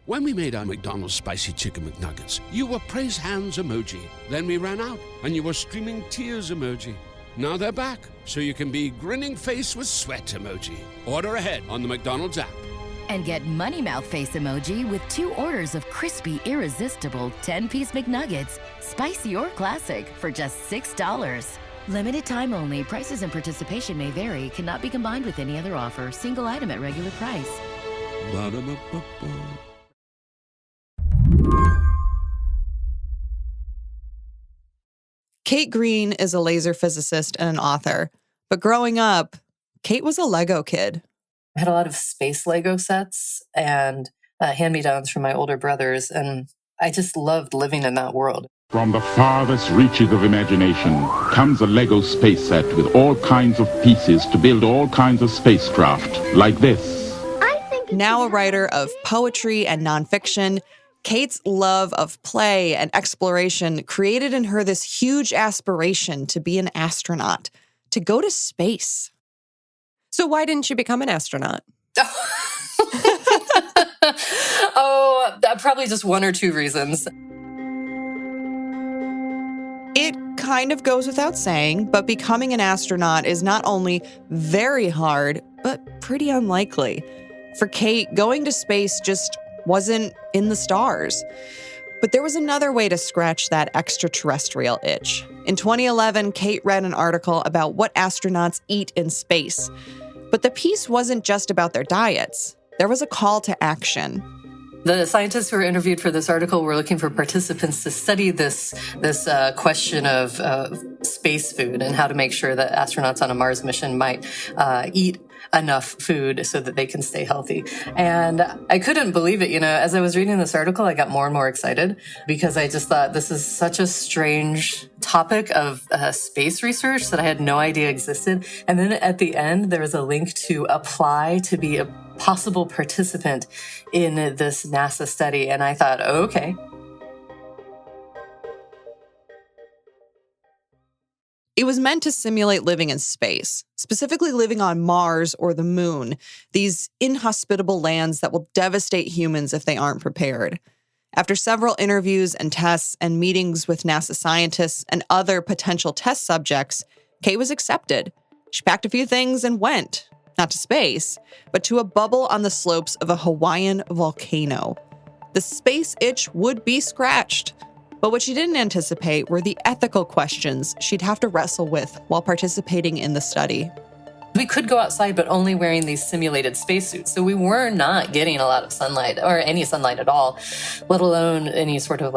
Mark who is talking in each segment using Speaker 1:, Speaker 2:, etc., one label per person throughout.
Speaker 1: When we made our McDonald's Spicy Chicken McNuggets, you were praise hands emoji. Then we ran out, and you were streaming tears emoji. Now they're back, so you can be grinning face with sweat emoji. Order ahead on the McDonald's app.
Speaker 2: And get Money Mouth Face emoji with 2 orders of crispy, irresistible 10-piece McNuggets, spicy or classic, for just $6. Limited time only. Prices and participation may vary. Cannot be combined with any other offer. Single item at regular price.
Speaker 1: Ba-da-ba-ba-ba.
Speaker 3: Kate Greene is a laser physicist and an author. But growing up, Kate was a Lego kid.
Speaker 4: I had a lot of space Lego sets and hand-me-downs from my older brothers, and I just loved living in that world.
Speaker 5: From the farthest reaches of imagination comes a Lego space set with all kinds of pieces to build all kinds of spacecraft, like this.
Speaker 3: Now a writer of poetry and nonfiction, Kate's love of play and exploration created in her this huge aspiration to be an astronaut, to go to space.
Speaker 6: So why didn't you become an astronaut?
Speaker 4: Probably just 1 or 2 reasons.
Speaker 3: It kind of goes without saying, but becoming an astronaut is not only very hard, but pretty unlikely. For Kate, going to space just wasn't in the stars. But there was another way to scratch that extraterrestrial itch. In 2011, Kate read an article about what astronauts eat in space. But the piece wasn't just about their diets. There was a call to action.
Speaker 4: The scientists who were interviewed for this article were looking for participants to study this question of space food and how to make sure that astronauts on a Mars mission might eat enough food so that they can stay healthy. And I couldn't believe it. As I was reading this article, I got more and more excited because I just thought this is such a strange topic of space research that I had no idea existed. And then at the end, there was a link to apply to be a possible participant in this NASA study. And I thought, okay.
Speaker 3: It was meant to simulate living in space, specifically living on Mars or the moon, these inhospitable lands that will devastate humans if they aren't prepared. After several interviews and tests and meetings with NASA scientists and other potential test subjects, Kate was accepted. She packed a few things and went, not to space, but to a bubble on the slopes of a Hawaiian volcano. The space itch would be scratched. But what she didn't anticipate were the ethical questions she'd have to wrestle with while participating in the study.
Speaker 4: We could go outside, but only wearing these simulated spacesuits. So we were not getting a lot of sunlight or any sunlight at all, let alone any sort of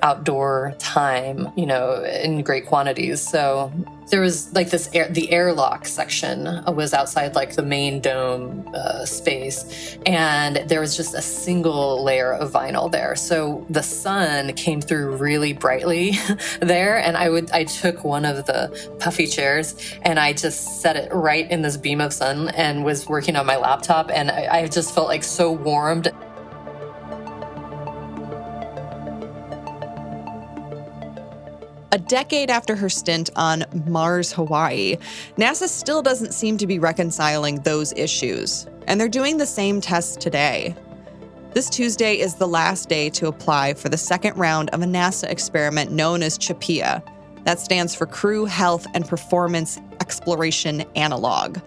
Speaker 4: outdoor time, in great quantities. So there was the airlock section was outside the main dome space. And there was just a single layer of vinyl there. So the sun came through really brightly there. And I took one of the puffy chairs and I just set it right in this beam of sun and was working on my laptop. And I just felt so warmed.
Speaker 3: A decade after her stint on Mars, Hawaii, NASA still doesn't seem to be reconciling those issues, and they're doing the same tests today. This Tuesday is the last day to apply for the second round of a NASA experiment known as CHAPEA. That stands for Crew Health and Performance Exploration Analog.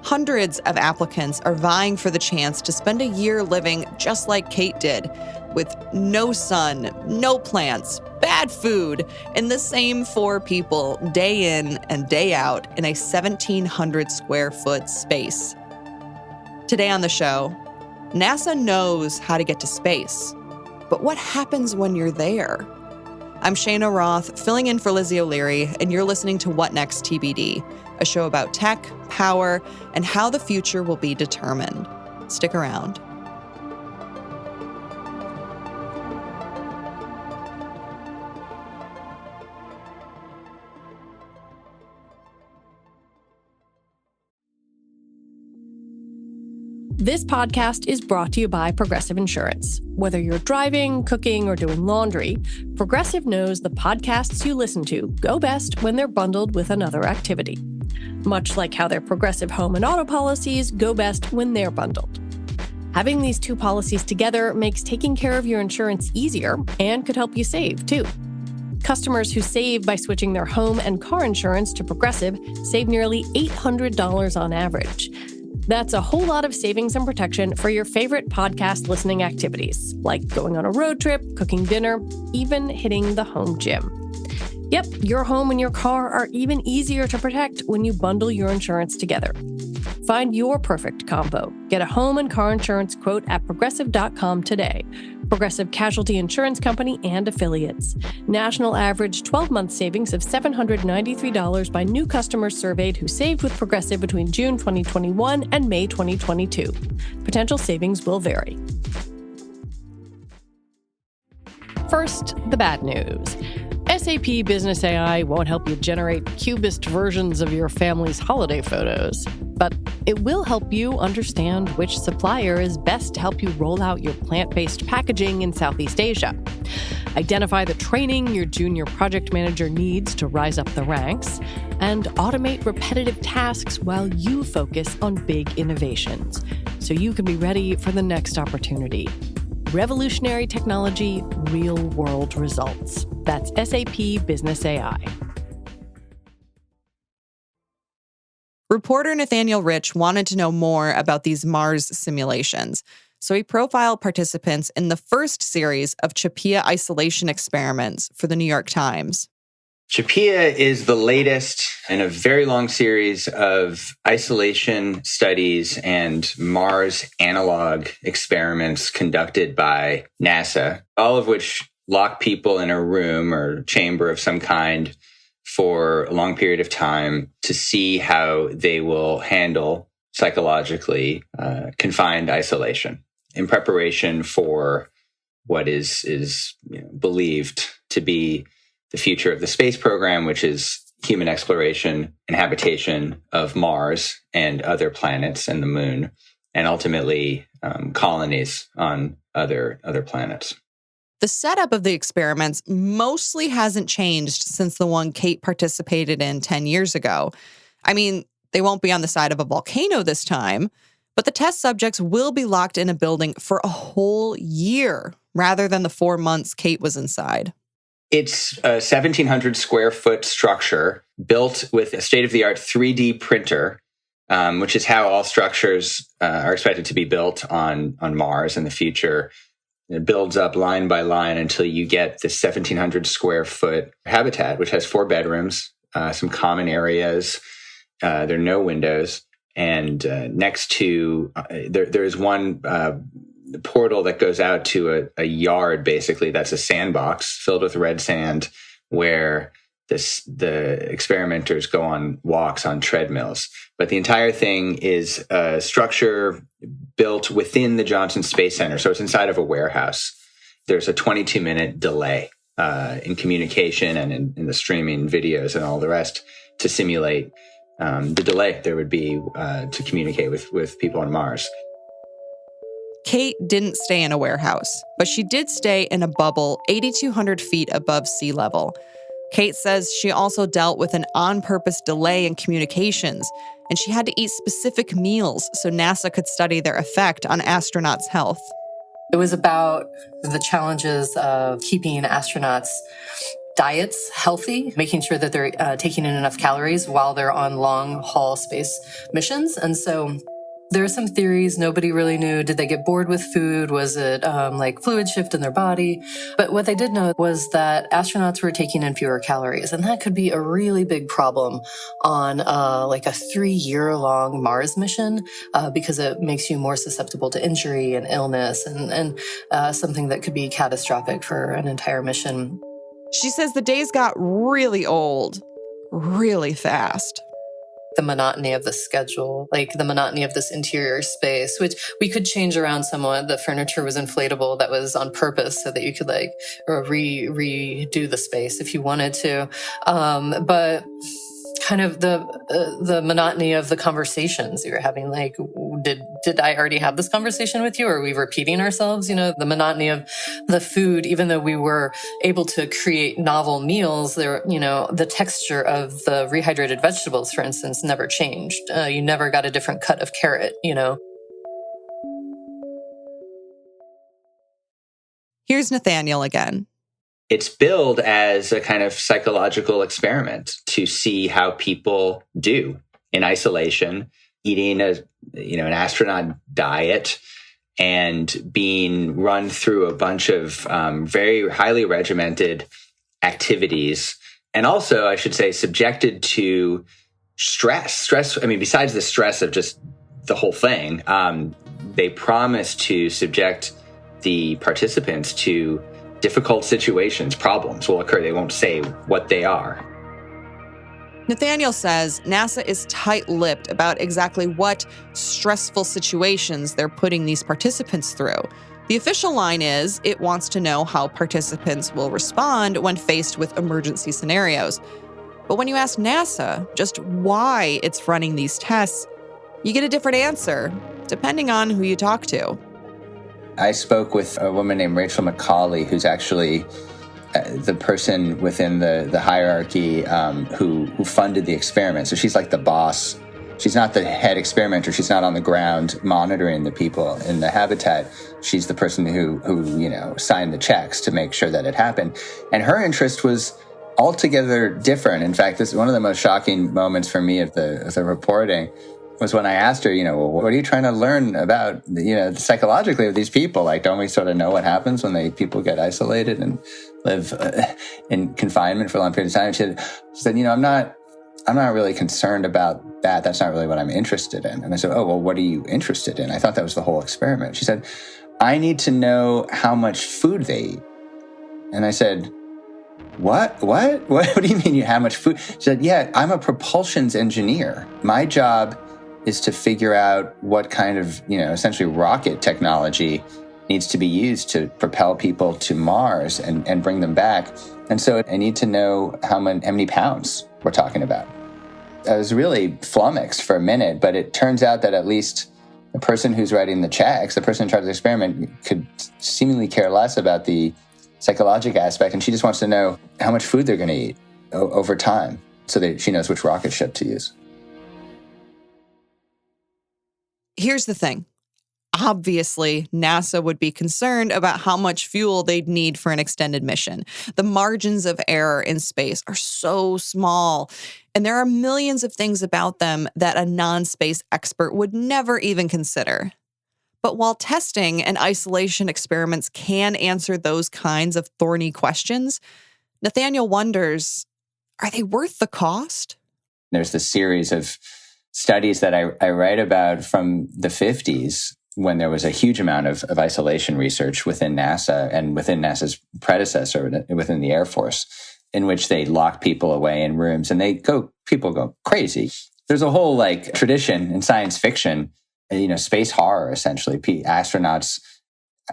Speaker 3: Hundreds of applicants are vying for the chance to spend a year living just like Kate did, with no sun, no plants, bad food, and the same 4 people day in and day out in a 1,700 square foot space. Today on the show, NASA knows how to get to space, but what happens when you're there? I'm Shayna Roth, filling in for Lizzie O'Leary, and you're listening to What Next TBD, a show about tech, power, and how the future will be determined. Stick around.
Speaker 6: This podcast is brought to you by Progressive Insurance. Whether you're driving, cooking, or doing laundry, Progressive knows the podcasts you listen to go best when they're bundled with another activity. Much like how their Progressive home and auto policies go best when they're bundled. Having these two policies together makes taking care of your insurance easier and could help you save, too. Customers who save by switching their home and car insurance to Progressive save nearly $800 on average. That's a whole lot of savings and protection for your favorite podcast listening activities, like going on a road trip, cooking dinner, even hitting the home gym. Yep, your home and your car are even easier to protect when you bundle your insurance together. Find your perfect combo. Get a home and car insurance quote at Progressive.com today. Progressive Casualty Insurance Company and Affiliates. National average 12-month savings of $793 by new customers surveyed who saved with Progressive between June 2021 and May 2022. Potential savings will vary. First, the bad news. SAP Business AI won't help you generate cubist versions of your family's holiday photos, but it will help you understand which supplier is best to help you roll out your plant-based packaging in Southeast Asia. Identify the training your junior project manager needs to rise up the ranks, and automate repetitive tasks while you focus on big innovations, so you can be ready for the next opportunity. Revolutionary technology, real-world results. That's SAP Business AI.
Speaker 3: Reporter Nathaniel Rich wanted to know more about these Mars simulations, so he profiled participants in the first series of CHAPEA isolation experiments for the New York Times.
Speaker 7: CHAPEA is the latest in a very long series of isolation studies and Mars analog experiments conducted by NASA, all of which lock people in a room or chamber of some kind for a long period of time to see how they will handle psychologically confined isolation in preparation for what is believed to be the future of the space program, which is human exploration and habitation of Mars and other planets and the moon, and ultimately colonies on other planets.
Speaker 3: The setup of the experiments mostly hasn't changed since the one Kate participated in 10 years ago. I mean, they won't be on the side of a volcano this time, but the test subjects will be locked in a building for a whole year rather than the 4 months Kate was inside.
Speaker 7: It's a 1,700 square foot structure built with a state-of-the-art 3D printer, which is how all structures are expected to be built on Mars in the future. It builds up line by line until you get this 1,700 square foot habitat, which has 4 bedrooms, some common areas. There are no windows. And next to, there is one portal that goes out to a yard, basically. That's a sandbox filled with red sand where the experimenters go on walks on treadmills. But the entire thing is a structure built within the Johnson Space Center. So it's inside of a warehouse. There's a 22-minute delay in communication and in the streaming videos and all the rest to simulate the delay there would be to communicate with people on Mars.
Speaker 3: Kate didn't stay in a warehouse, but she did stay in a bubble 8,200 feet above sea level. Kate says she also dealt with an on-purpose delay in communications, and she had to eat specific meals so NASA could study their effect on astronauts' health.
Speaker 4: It was about the challenges of keeping astronauts' diets healthy, making sure that they're taking in enough calories while they're on long-haul space missions. And so there are some theories nobody really knew. Did they get bored with food? Was it like fluid shift in their body? But what they did know was that astronauts were taking in fewer calories, and that could be a really big problem on like a 3-year-long Mars mission because it makes you more susceptible to injury and illness and something that could be catastrophic for an entire mission.
Speaker 3: She says the days got really old, really fast.
Speaker 4: The monotony of the schedule, like the monotony of this interior space, which we could change around somewhat. The furniture was inflatable. That was on purpose so that you could like redo the space if you wanted to. But kind of the monotony of the conversations you were having, like, did I already have this conversation with you? Or are we repeating ourselves? You know, the monotony of the food, even though we were able to create novel meals, there, you know, the texture of the rehydrated vegetables, for instance, never changed. You never got a different cut of carrot, you know.
Speaker 3: Here's Nathaniel again.
Speaker 7: It's billed as a kind of psychological experiment to see how people do in isolation, eating an astronaut diet and being run through a bunch of very highly regimented activities. And also, I should say, subjected to stress. I mean, besides the stress of just the whole thing, they promise to subject the participants to difficult situations. Problems will occur. They won't say what they are.
Speaker 3: Nathaniel says NASA is tight-lipped about exactly what stressful situations they're putting these participants through. The official line is it wants to know how participants will respond when faced with emergency scenarios. But when you ask NASA just why it's running these tests, you get a different answer, depending on who you talk to.
Speaker 7: I spoke with a woman named Rachel McCauley, who's actually the person within the hierarchy who funded the experiment. So she's like the boss. She's not the head experimenter. She's not on the ground monitoring the people in the habitat. She's the person who signed the checks to make sure that it happened. And her interest was altogether different. In fact, this is one of the most shocking moments for me of the reporting was when I asked her, well, what are you trying to learn about, psychologically of these people? Like, don't we sort of know what happens when people get isolated and live in confinement for a long period of time? She said, I'm not really concerned about that. That's not really what I'm interested in. And I said, oh, well, what are you interested in? I thought that was the whole experiment. She said, I need to know how much food they eat. And I said, What do you mean how much food? She said, yeah, I'm a propulsions engineer. My job is to figure out what kind of, essentially rocket technology needs to be used to propel people to Mars and bring them back. And so I need to know how many pounds we're talking about. I was really flummoxed for a minute, but it turns out that at least the person who's writing the checks, the person in charge of the experiment, could seemingly care less about the psychological aspect, and she just wants to know how much food they're going to eat over time so that she knows which rocket ship to use.
Speaker 3: Here's the thing. Obviously, NASA would be concerned about how much fuel they'd need for an extended mission. The margins of error in space are so small, and there are millions of things about them that a non-space expert would never even consider. But while testing and isolation experiments can answer those kinds of thorny questions, Nathaniel wonders, are they worth the cost?
Speaker 7: There's this series of studies that I write about from the 50s when there was a huge amount of isolation research within NASA and within NASA's predecessor, within the Air Force, in which they lock people away in rooms and people go crazy. There's a whole tradition in science fiction, space horror, essentially. Astronauts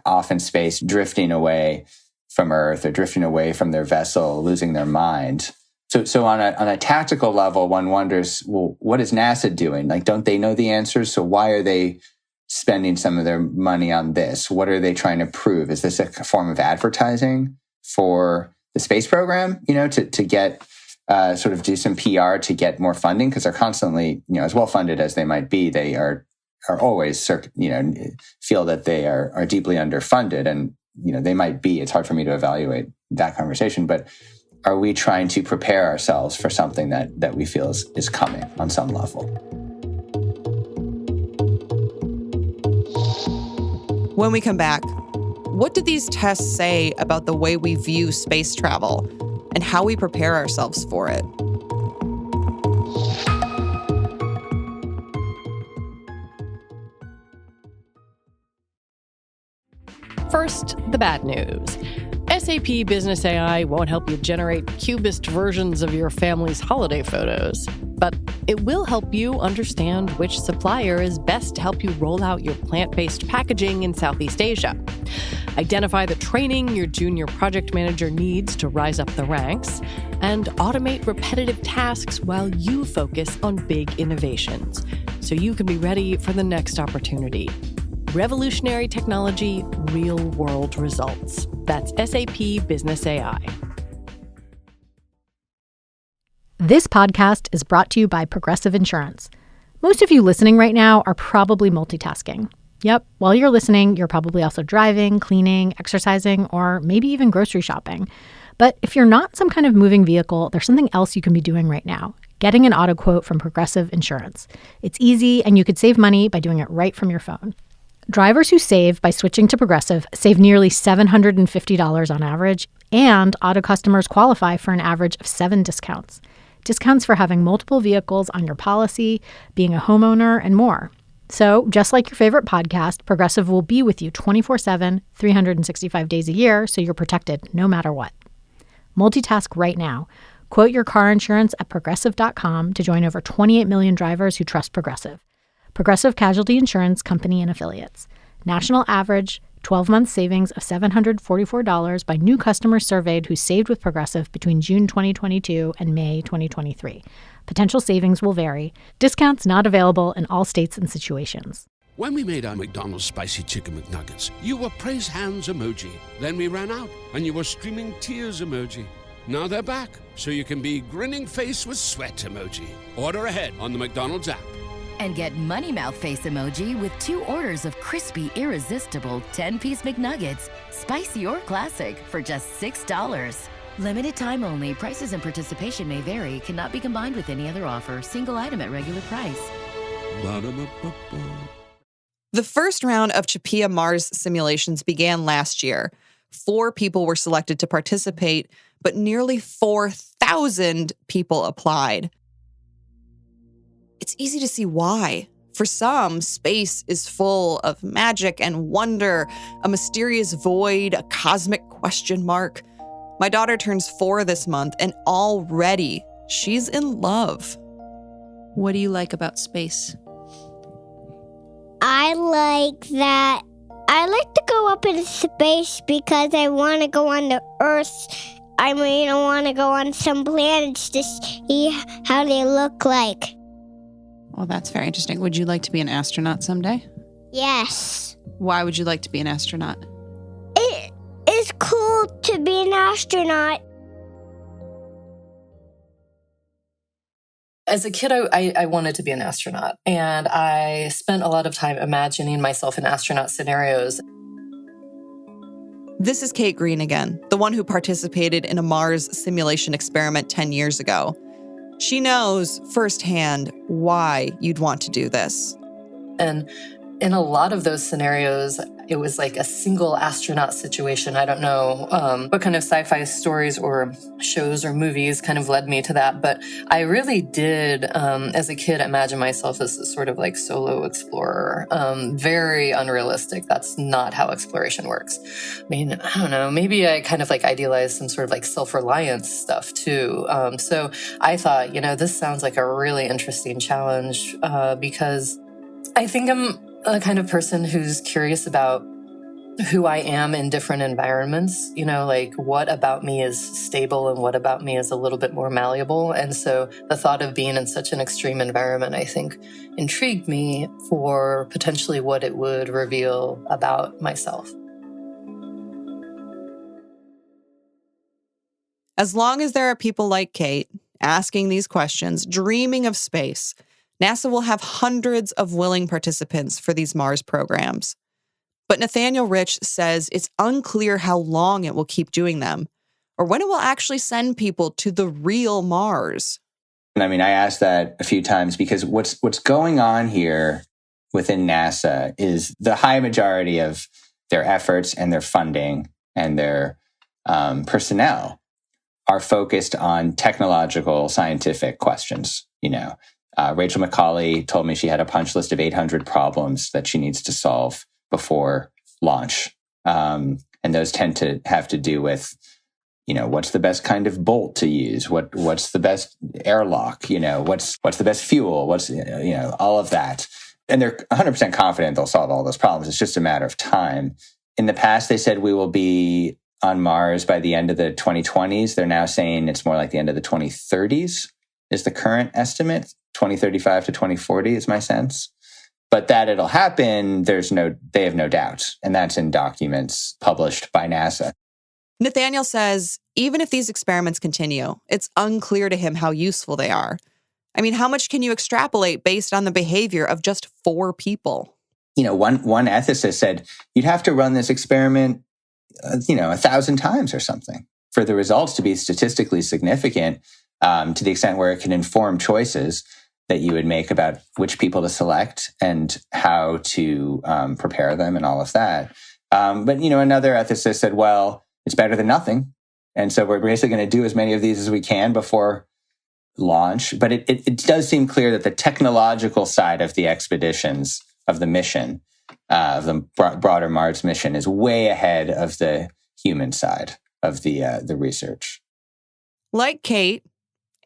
Speaker 7: off in space drifting away from Earth or drifting away from their vessel, losing their mind. So on a tactical level, one wonders, well, what is NASA doing? Don't they know the answers? So why are they spending some of their money on this? What are they trying to prove? Is this a form of advertising for the space program, to get sort of do some PR to get more funding? Because they're constantly, as well funded as they might be, they are always, feel that they are deeply underfunded. And, they might be, it's hard for me to evaluate that conversation, but are we trying to prepare ourselves for something that we feel is coming on some level?
Speaker 3: When we come back, what do these tests say about the way we view space travel and how we prepare ourselves for it?
Speaker 6: First, the bad news. SAP Business AI won't help you generate cubist versions of your family's holiday photos, but it will help you understand which supplier is best to help you roll out your plant-based packaging in Southeast Asia. Identify the training your junior project manager needs to rise up the ranks, and automate repetitive tasks while you focus on big innovations, so you can be ready for the next opportunity. Revolutionary technology, real-world results. That's SAP Business AI.
Speaker 8: This podcast is brought to you by Progressive Insurance. Most of you listening right now are probably multitasking. Yep, while you're listening, you're probably also driving, cleaning, exercising, or maybe even grocery shopping. But if you're not some kind of moving vehicle, there's something else you can be doing right now. Getting an auto quote from Progressive Insurance. It's easy, and you could save money by doing it right from your phone. Drivers who save by switching to Progressive save nearly $750 on average, and auto customers qualify for an average of 7 discounts. Discounts for having multiple vehicles on your policy, being a homeowner, and more. So, just like your favorite podcast, Progressive will be with you 24/7, 365 days a year, so you're protected no matter what. Multitask right now. Quote your car insurance at Progressive.com to join over 28 million drivers who trust Progressive. Progressive Casualty Insurance Company and Affiliates. National average 12-month savings of $744 by new customers surveyed who saved with Progressive between June 2022 and May 2023. Potential savings will vary. Discounts not available in all states and situations.
Speaker 1: When we made our McDonald's Spicy Chicken McNuggets, you were praise hands emoji. Then we ran out, and you were streaming tears emoji. Now they're back, so you can be grinning face with sweat emoji. Order ahead on the McDonald's app.
Speaker 2: And get Money Mouth Face emoji with 2 orders of crispy, irresistible 10-piece McNuggets, spicy or classic, for just $6. Limited time only. Prices and participation may vary. Cannot be combined with any other offer. Single item at regular price.
Speaker 1: Ba-da-ba-ba-ba.
Speaker 3: The first round of CHAPEA Mars simulations began last year. 4 people were selected to participate, but nearly 4,000 people applied. It's easy to see why. For some, space is full of magic and wonder, a mysterious void, a cosmic question mark. My daughter turns 4 this month, and already she's in love.
Speaker 9: What do you like about space?
Speaker 10: I like to go up into space because I want to go on the Earth. I want to go on some planets to see how they look like.
Speaker 9: Well, that's very interesting. Would you like to be an astronaut someday?
Speaker 10: Yes.
Speaker 9: Why would you like to be an astronaut?
Speaker 10: It is cool to be an astronaut.
Speaker 4: As a kid, I wanted to be an astronaut, and I spent a lot of time imagining myself in astronaut scenarios.
Speaker 3: This is Kate Greene again, the one who participated in a Mars simulation experiment 10 years ago. She knows firsthand why you'd want to do this.
Speaker 4: And in a lot of those scenarios, it was like a single astronaut situation. I don't know what kind of sci-fi stories or shows or movies kind of led me to that, but I really did, as a kid, imagine myself as a sort of like solo explorer. Very unrealistic. That's not how exploration works. I mean, I don't know, maybe I kind of like idealized some sort of like self-reliance stuff too. So I thought, this sounds like a really interesting challenge because I think I'm a kind of person who's curious about who I am in different environments, like what about me is stable and what about me is a little bit more malleable. And so the thought of being in such an extreme environment, I think, intrigued me for potentially what it would reveal about myself.
Speaker 3: As long as there are people like Kate asking these questions, dreaming of space, NASA will have hundreds of willing participants for these Mars programs. But Nathaniel Rich says it's unclear how long it will keep doing them, or when it will actually send people to the real Mars.
Speaker 7: I mean, I asked that a few times because what's going on here within NASA is the high majority of their efforts and their funding and their personnel are focused on technological, scientific questions. Rachel McCauley told me she had a punch list of 800 problems that she needs to solve before launch. And those tend to have to do with, what's the best kind of bolt to use? What's the best airlock? What's the best fuel? All of that. And they're 100% confident they'll solve all those problems. It's just a matter of time. In the past, they said we will be on Mars by the end of the 2020s. They're now saying it's more like the end of the 2030s is the current estimate. 2035 to 2040 is my sense. But that it'll happen, they have no doubt. And that's in documents published by NASA.
Speaker 3: Nathaniel says, even if these experiments continue, it's unclear to him how useful they are. I mean, how much can you extrapolate based on the behavior of just 4 people?
Speaker 7: one ethicist said, you'd have to run this experiment, 1,000 times or something for the results to be statistically significant, to the extent where it can inform choices that you would make about which people to select and how to prepare them and all of that. But another ethicist said, well, it's better than nothing. And so we're basically going to do as many of these as we can before launch. But it does seem clear that the technological side of the expeditions, of the mission, of the broader Mars mission, is way ahead of the human side of the research.
Speaker 3: Like Kate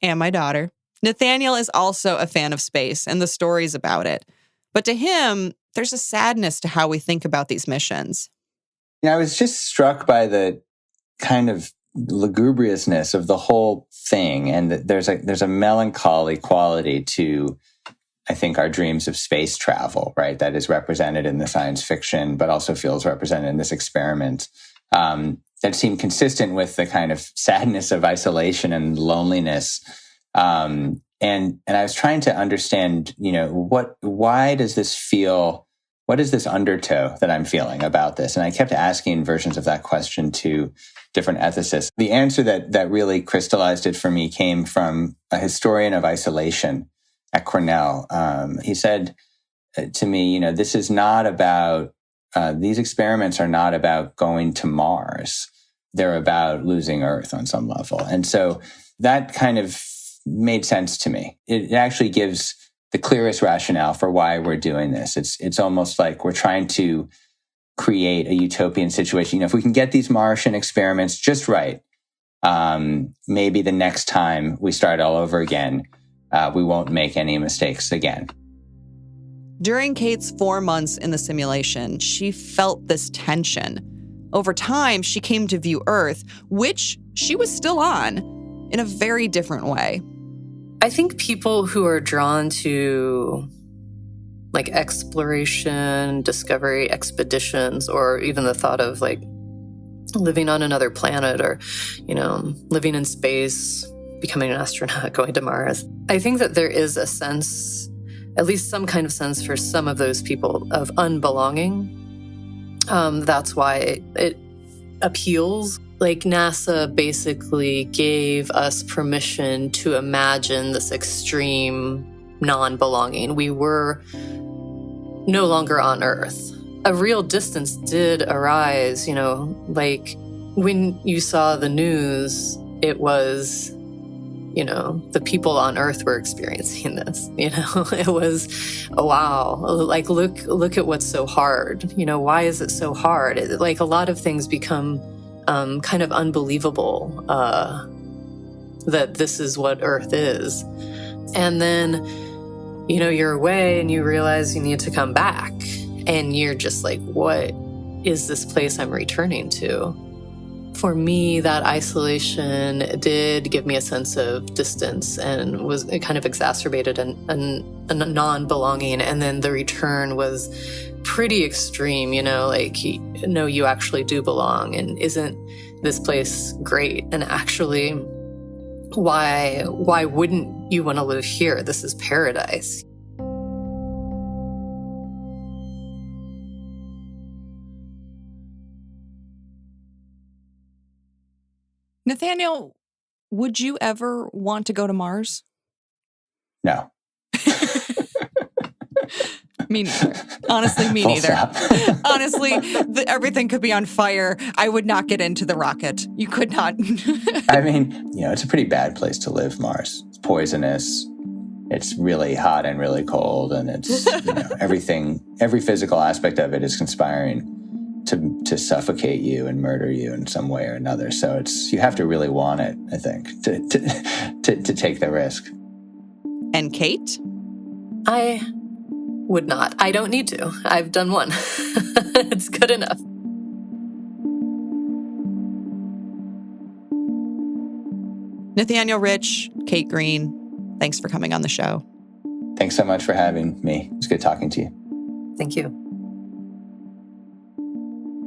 Speaker 3: and my daughter, Nathaniel is also a fan of space and the stories about it. But to him, there's a sadness to how we think about these missions.
Speaker 7: I was just struck by the kind of lugubriousness of the whole thing. And there's a melancholy quality to, I think, our dreams of space travel, right? That is represented in the science fiction, but also feels represented in this experiment. That seemed consistent with the kind of sadness of isolation and loneliness. And I was trying to understand, why does this feel, what is this undertow that I'm feeling about this? And I kept asking versions of that question to different ethicists. The answer that really crystallized it for me came from a historian of isolation at Cornell. He said to me, this is not about, these experiments are not about going to Mars. They're about losing Earth on some level. And so that kind of made sense to me. It actually gives the clearest rationale for why we're doing this. It's almost like we're trying to create a utopian situation. If we can get these Martian experiments just right, maybe the next time we start all over again, we won't make any mistakes again.
Speaker 3: During Kate's 4 months in the simulation, she felt this tension. Over time, she came to view Earth, which she was still on, in a very different way.
Speaker 4: I think people who are drawn to like exploration, discovery expeditions, or even the thought of like living on another planet or, living in space, becoming an astronaut, going to Mars. I think that there is a sense, at least some kind of sense for some of those people, of unbelonging. That's why it appeals. Like NASA basically gave us permission to imagine this extreme non-belonging. We were no longer on Earth. A real distance did arise, like when you saw the news, it was, the people on Earth were experiencing this, it was, oh, wow, like, look at what's so hard, why is it so hard? Like a lot of things become kind of unbelievable, that this is what Earth is. And then, you're away and you realize you need to come back. And you're just like, what is this place I'm returning to? For me, that isolation did give me a sense of distance and was kind of exacerbated and non-belonging. And then the return was pretty extreme, no, you actually do belong. And isn't this place great? And actually, why wouldn't you want to live here? This is paradise.
Speaker 3: Nathaniel, would you ever want to go to Mars?
Speaker 7: No.
Speaker 3: Me neither. Honestly, me neither. Honestly, everything could be on fire. I would not get into the rocket. You could not.
Speaker 7: I mean, it's a pretty bad place to live, Mars. It's poisonous. It's really hot and really cold. And it's, everything, every physical aspect of it is conspiring to suffocate you and murder you in some way or another. So you have to really want it, I think, to take the risk.
Speaker 3: And Kate?
Speaker 4: I would not. I don't need to. I've done one. It's good enough.
Speaker 3: Nathaniel Rich, Kate Greene, thanks for coming on the show.
Speaker 7: Thanks so much for having me. It's good talking to you.
Speaker 4: Thank you.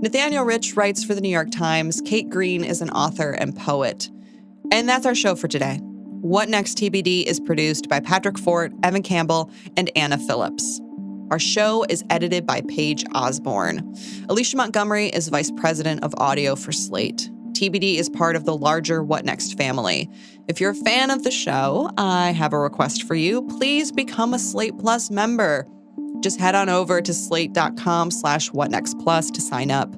Speaker 3: Nathaniel Rich writes for the New York Times. Kate Greene is an author and poet. And that's our show for today. What Next TBD is produced by Patrick Fort, Evan Campbell, and Anna Phillips. Our show is edited by Paige Osborne. Alicia Montgomery is Vice President of Audio for Slate. TBD is part of the larger What Next family. If you're a fan of the show, I have a request for you. Please become a Slate Plus member. Just head on over to slate.com/whatnextplus to sign up.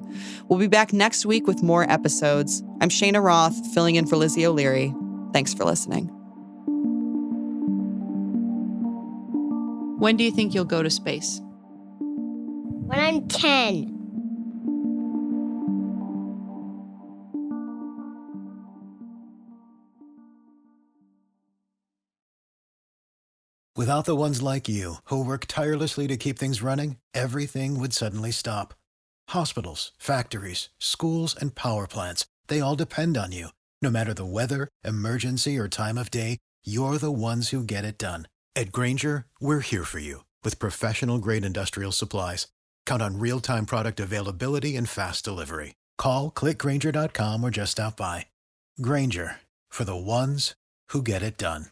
Speaker 3: We'll be back next week with more episodes. I'm Shayna Roth, filling in for Lizzie O'Leary. Thanks for listening.
Speaker 9: When do you think you'll go to space?
Speaker 10: When I'm 10.
Speaker 11: Without the ones like you, who work tirelessly to keep things running, everything would suddenly stop. Hospitals, factories, schools, and power plants, they all depend on you. No matter the weather, emergency, or time of day, you're the ones who get it done. At Grainger, we're here for you with professional-grade industrial supplies. Count on real-time product availability and fast delivery. Call, click Grainger.com, or just stop by. Grainger, for the ones who get it done.